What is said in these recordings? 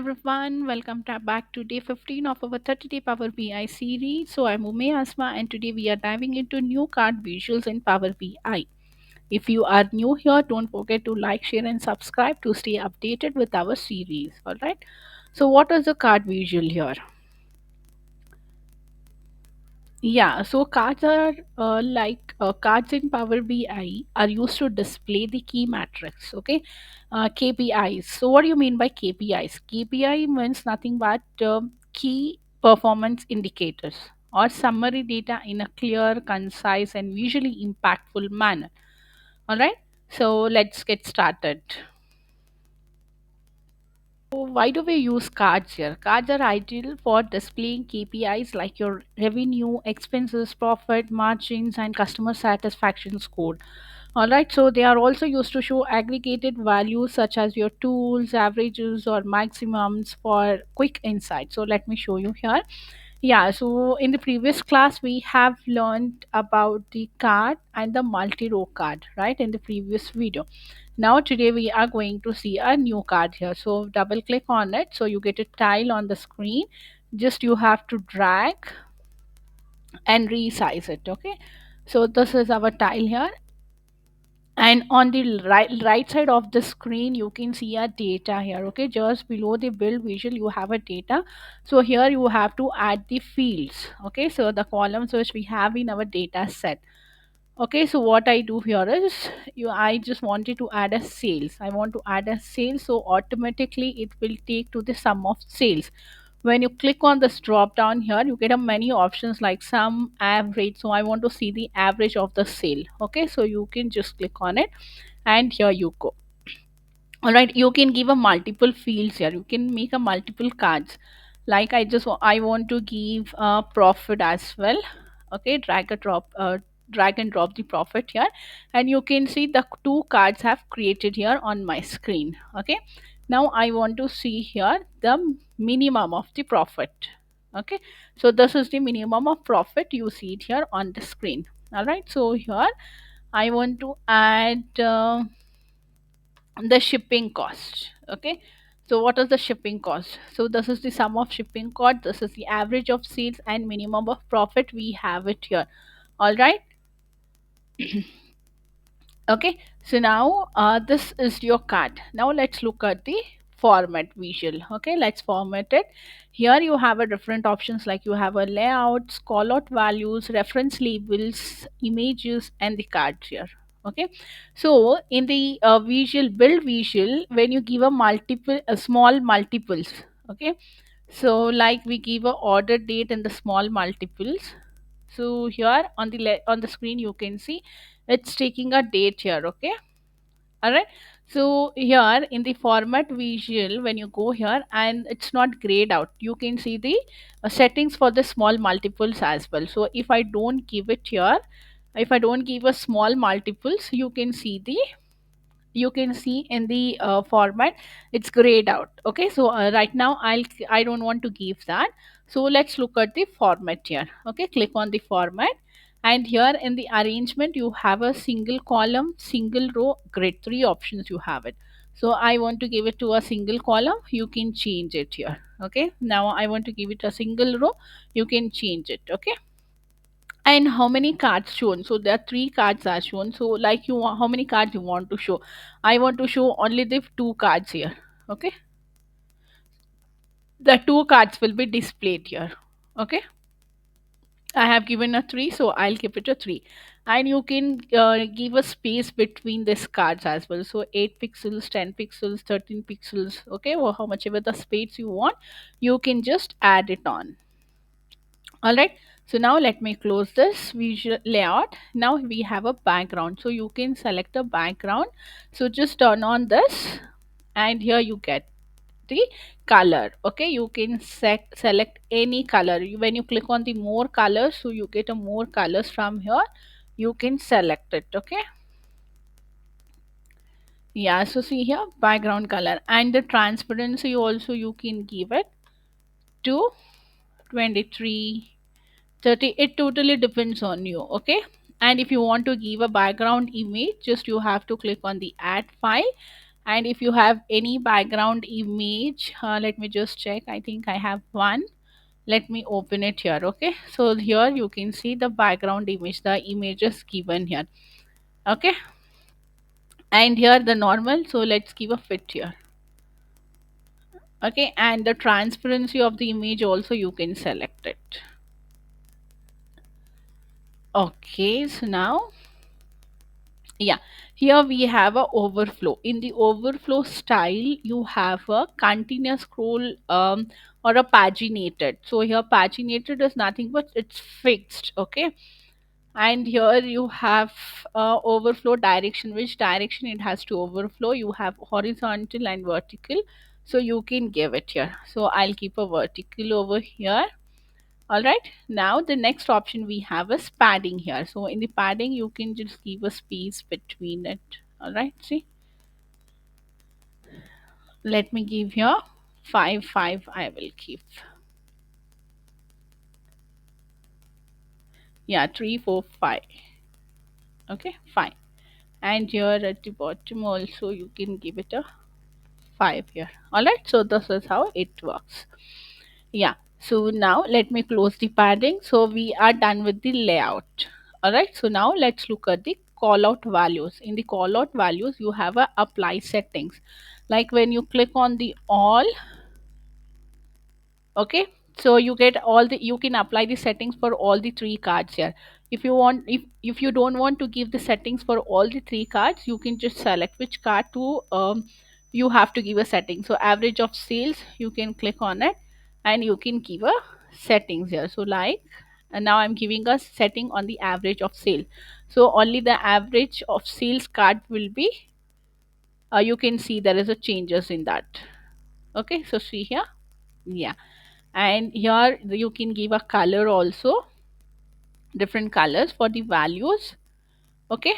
Everyone, welcome back to day 15 of our 30-day Power BI series. So I'm Ume Asma and today we are diving into new card visuals in Power BI. If you are new here, don't forget to like, share and subscribe to stay updated with our series. Alright. So what is the card visual here? Yeah, so cards are cards in Power BI are used to display the key metrics, okay? KPIs. So, what do you mean by KPIs? KPI means nothing but key performance indicators or summary data in a clear, concise, and visually impactful manner. All right, so let's get started. So why do we use cards here? Cards are ideal for displaying KPIs like your revenue, expenses, profit, margins, and customer satisfaction score. Alright, so they are also used to show aggregated values such as your tools, averages, or maximums for quick insight. So let me show you here. Yeah, so in the previous class, we have learned about the card and the multi-row card, right, in the previous video. Now, today we are going to see a new card here. So, double click on it. So, you get a tile on the screen. Just you have to drag and resize it, okay? So, this is our tile here, and on the right side of the screen you can see a data here, okay? Just below the build visual you have a data. So here you have to add the fields, okay? So the columns which we have in our data set. Okay, so what I do here is I just wanted to add a sales. I want to add a sales, so automatically it will take to the sum of sales. When you click on this drop down here, you get a many options like sum, average. So I want to see the average of the sale. Okay, so you can just click on it and here you go. All right, you can give a multiple fields here. You can make a multiple cards. Like I want to give a profit as well. Okay, drag and drop the profit here, and you can see the two cards have created here on my screen. Okay, now I want to see here the minimum of the profit. Okay, so this is the minimum of profit. You see it here on the screen. All right, so here I want to add. The shipping cost. Okay, so what is the shipping cost? So this is the sum of shipping cost, this is the average of sales and minimum of profit. We have it here. All right. Okay, so now this is your card. Now let's look at the format visual. Okay, let's format it. Here you have a different options like you have a layout, call out values, reference labels, images, and the cards here. Okay, so in the visual build visual, when you give a multiple small multiples, okay, so like we give a order date in the small multiples. So here on the on the screen you can see it's taking a date here. Okay, all right. So here in the format visual, when you go here and it's not grayed out, you can see the settings for the small multiples as well. So if I don't give it here, if I don't give a small multiples, you can see the, you can see in the format it's grayed out. Okay, so right now I don't want to give that. So let's look at the format here. Okay, click on the format, and here in the arrangement you have a single column, single row, grid, three options you have it. So I want to give it to a single column, you can change it here. Okay, now I want to give it a single row, you can change it. Okay, and how many cards shown? So there are three cards are shown. So like you want, how many cards you want to show? I want to show only the two cards here. Okay, the two cards will be displayed here. Okay, I have given a three, so I'll give it a three. And you can give a space between these cards as well. So 8 pixels, 10 pixels, 13 pixels. Okay, or how much ever the space you want, you can just add it on. All right, so now let me close this visual layout. Now we have a background, so you can select a background. So just turn on this, and here you get the color. Okay, you can select any color. When you click on the more colors, so you get a more colors from here, you can select it. Okay, yeah, so see here background color, and the transparency also you can give it to 23, 30. It totally depends on you. Okay, and if you want to give a background image, just you have to click on the add file, And if you have any background image, let me just check. I think I have one. Let me open it here. Okay, so here you can see the background image, the image is given here. Okay, and here the normal, so let's give a fit here. Okay, and the transparency of the image also you can select it. Okay, so now, yeah, here we have a overflow. In the overflow style you have a continuous scroll, or a paginated. So here paginated is nothing but it's fixed. Okay, and here you have overflow direction, which direction it has to overflow. You have horizontal and vertical, so you can give it here. So I'll keep a vertical over here. All right, now the next option we have is padding here. So in the padding you can just give a space between it. All right, see, let me give here 5 5. I will keep, yeah, 3 4 5. Okay, fine. And here at the bottom also you can give it a 5 here. All right, so this is how it works. Yeah, so now let me close the padding. So we are done with the layout. All right, so now let's look at the call out values. In the call out values you have a apply settings. Like when you click on the all, okay, so you get all the, you can apply the settings for all the three cards here. If you want, if you don't want to give the settings for all the three cards, you can just select which card to you have to give a setting. So average of sales, you can click on it and you can give a settings here. So like, and now I'm giving a setting on the average of sale. So only the average of sales card will be, you can see there is a changes in that. Okay, so see here, yeah, and here you can give a color also, different colors for the values. Okay,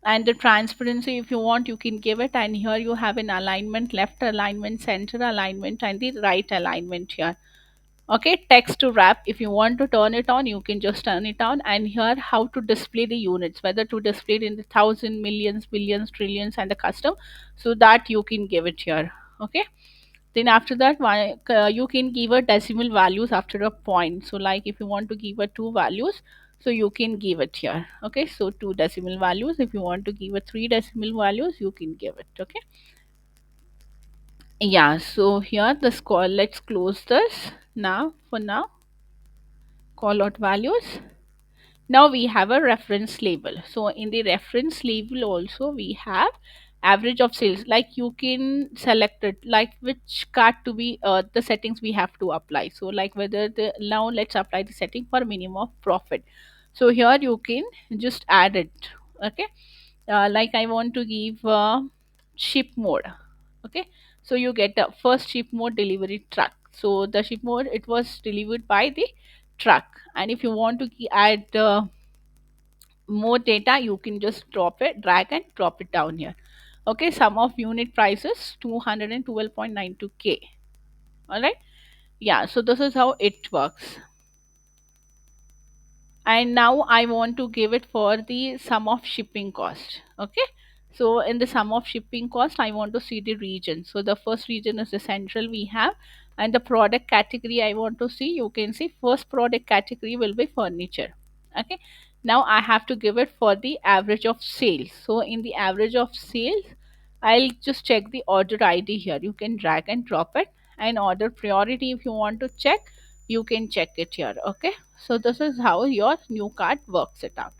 and the transparency, if you want you can give it, and here you have an alignment, left alignment, center alignment, and the right alignment here. Okay, text to wrap, if you want to turn it on you can just turn it on. And here how to display the units, whether to display it in the thousand, millions, billions, trillions, and the custom, so that you can give it here. Okay, then after that you can give a decimal values after a point. So like if you want to give a two values, so you can give it here. Okay, so two decimal values. If you want to give a three decimal values, you can give it. Okay, yeah, so here the score, let's close this now. For now, call out values. Now we have a reference label. So in the reference label also we have average of sales. Like you can select it, like which card to be, the settings we have to apply. So like whether the, now let's apply the setting for minimum of profit. So here you can just add it. Okay, like I want to give ship mode. Okay, so you get the first ship mode delivery truck. So the ship mode, it was delivered by the truck. And if you want to add more data, you can just drop it, drag and drop it down here. Okay, sum of unit prices 212.92K. All right, yeah, so this is how it works. And now I want to give it for the sum of shipping cost. Okay, so in the sum of shipping cost I want to see the region. So the first region is the central we have, and the product category I want to see, you can see first product category will be furniture. Okay, now I have to give it for the average of sales. So in the average of sales, I'll just check the order ID here. You can drag and drop it. And order priority, if you want to check, you can check it here. Okay, so this is how your new card works it out.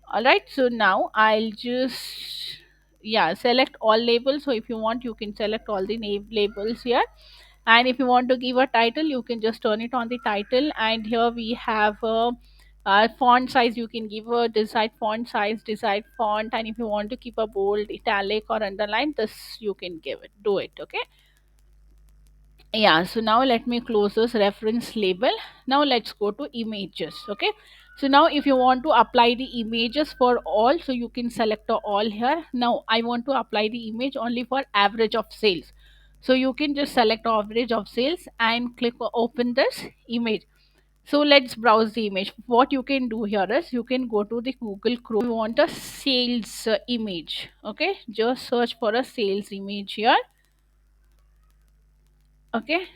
All right, so now I'll just, yeah, select all labels. So if you want you can select all the name labels here. And if you want to give a title, you can just turn it on the title. And here we have a font size. You can give a desired font size, desired font. And if you want to keep a bold, italic, or underline, this you can give it, do it. Okay, yeah, so now let me close this reference label. Now let's go to images. Okay, so now if you want to apply the images for all, so you can select the all here. Now I want to apply the image only for average of sales, so you can just select average of sales and click open this image. So let's browse the image. What you can do here is you can go to the Google Chrome. You want a sales image. Okay, just search for a sales image here. Okay,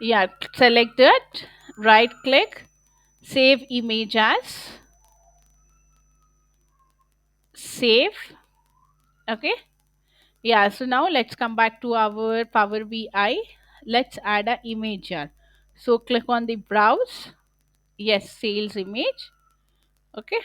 yeah, select it, right click, save image as, save. Okay, yeah, so now let's come back to our Power BI. Let's add an image here. So click on the browse. Yes, sales image. Okay,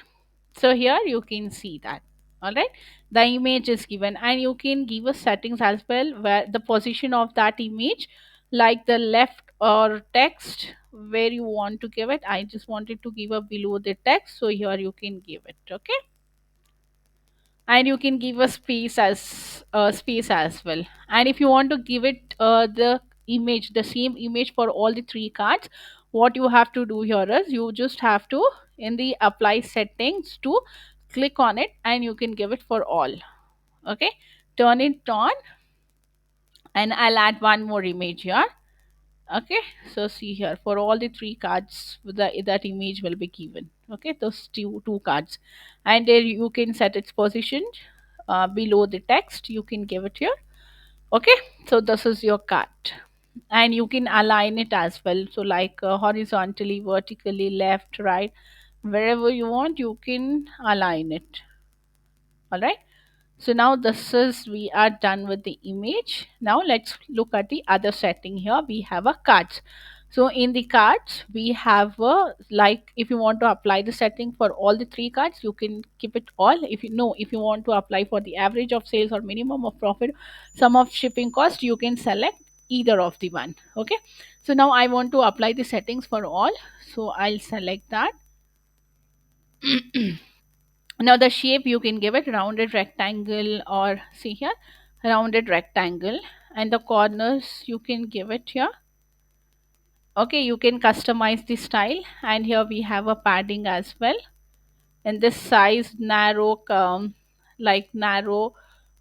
so here you can see that. All right, the image is given, and you can give a settings as well where the position of that image, like the left or text where you want to give it. I just wanted to give a below the text, so here you can give it. Okay, and you can give a space as well. And if you want to give it the same image for all the three cards, what you have to do here is you just have to, in the apply settings, to click on it, and you can give it for all. Okay, turn it on, and I'll add one more image here. Okay, so see here, for all the three cards, that image will be given. Okay, those two cards, and there you can set its position below the text. You can give it here. Okay, so this is your card, and you can align it as well. So like horizontally, vertically, left, right, wherever you want, you can align it. All right, so now this is, we are done with the image. Now let's look at the other setting. Here we have a cards. So in the cards we have a, like if you want to apply the setting for all the three cards, you can keep it all. If you know, if you want to apply for the average of sales or minimum of profit, sum of shipping cost, you can select either of the one. Okay, so now I want to apply the settings for all, so I'll select that. Now the shape, you can give it rounded rectangle, or see here, rounded rectangle, and the corners you can give it here. Okay, you can customize the style, and here we have a padding as well, and this size narrow, like narrow,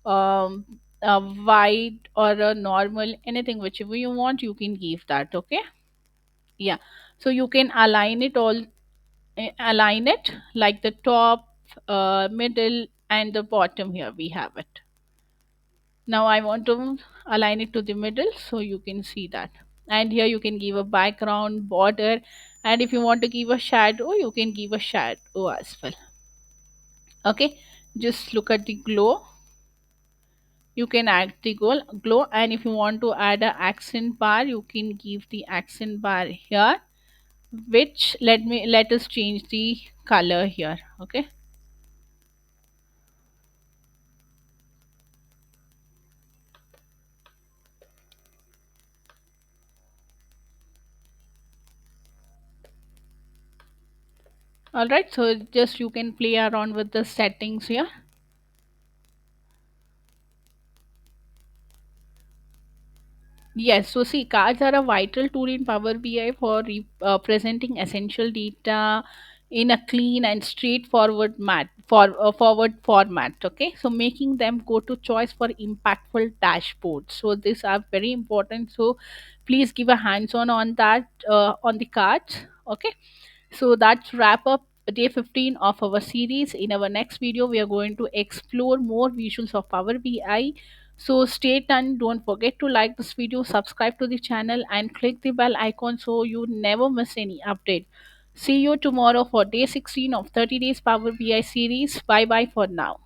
wide, or a normal, anything whichever you want, you can give that. Okay, yeah, so you can align it all, align it like the top, middle, and the bottom. Here we have it. Now I want to align it to the middle, so you can see that. And here you can give a background border, and if you want to give a shadow, you can give a shadow as well. Okay, just look at the glow. You can add the glow, and if you want to add a accent bar, you can give the accent bar here, which, let us change the color here. Okay, all right, so just you can play around with the settings here. Yes, so see, cards are a vital tool in Power BI for presenting essential data in a clean and straightforward forward format. Okay, so making them go to choice for impactful dashboards. So these are very important. So please give a hands-on on that, on the cards. Okay, so that's wrap up day 15 of our series. In our next video, we are going to explore more visuals of Power BI. So stay tuned. Don't forget to like this video, subscribe to the channel, and click the bell icon so you never miss any update. See you tomorrow for day 16 of 30 days Power BI series. Bye bye for now.